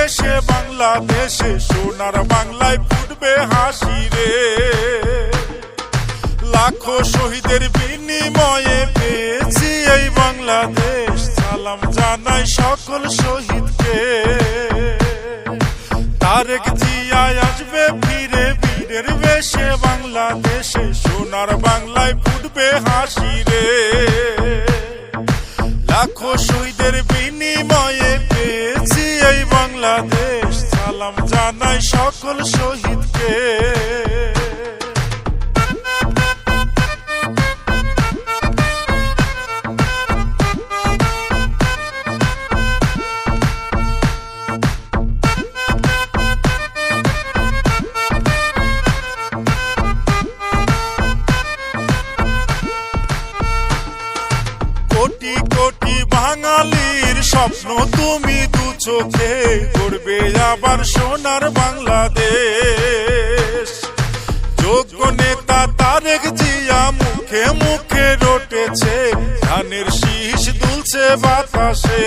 বেশে বাংলাদেশে সোনার বাংলায় ফুটবে হাসি রে। লাখো শহীদের বিনিময়ে পেয়েছি এই বাংলাদেশ, সালাম জানাই সকল শহীদকে। তারেক জিয়া আসবে ফিরে বীরের বেশে বাংলাদেশে সোনার বাংলায় ফুটবে হাসি রে। লাখো শহীদের বিনিময়ে পেয়েছি এই বাংলাদেশ, সালাম জানাই সকল শহীদকে। কোটি কোটি বাঙালির স্বপ্ন তুমি দু চোখে গড়বে আবার সোনার বাংলাদেশ। যোগ্য নেতা তারেক জিয়া মুখে মুখে রটেছে, ধানের শীষ দুলছে বাতাসে।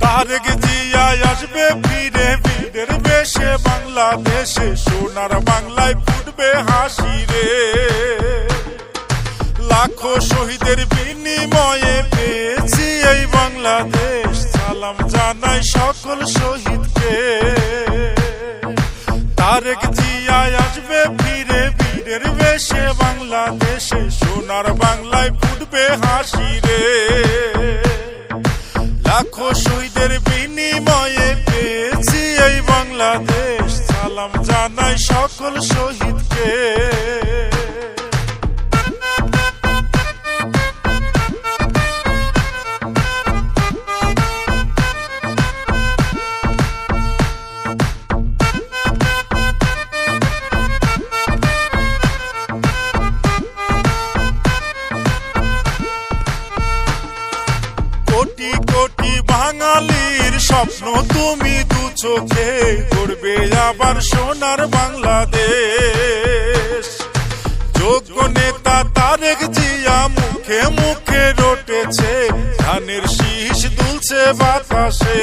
তারেক জিয়া আসবে ফিরে বীরের বেশে বাংলাদেশে সোনার বাংলায় ফুটবে হাসি রে। লাখো শহীদের বিনিময়ে পেয়েছি এই বাংলাদেশ, সালাম জানাই সকল শহীদকে। তারেক জিয়া আসবে ফিরে বীরের বেশে বাংলাদেশে সোনার বাংলায় ফুটবে হাসি রে। লাখো শহীদের বিনিময়ে পেয়েছি এই বাংলাদেশ, সালাম জানাই সকল শহীদকে। কোটি কোটি বাঙালির স্বপ্ন তুমি দু চোখে গড়বে আবার সোনার বাংলাদেশ। যোগ্য নেতা তারেক জিয়া মুখে মুখে রটেছে, ধানের শীষ দুলছে বাতাসে।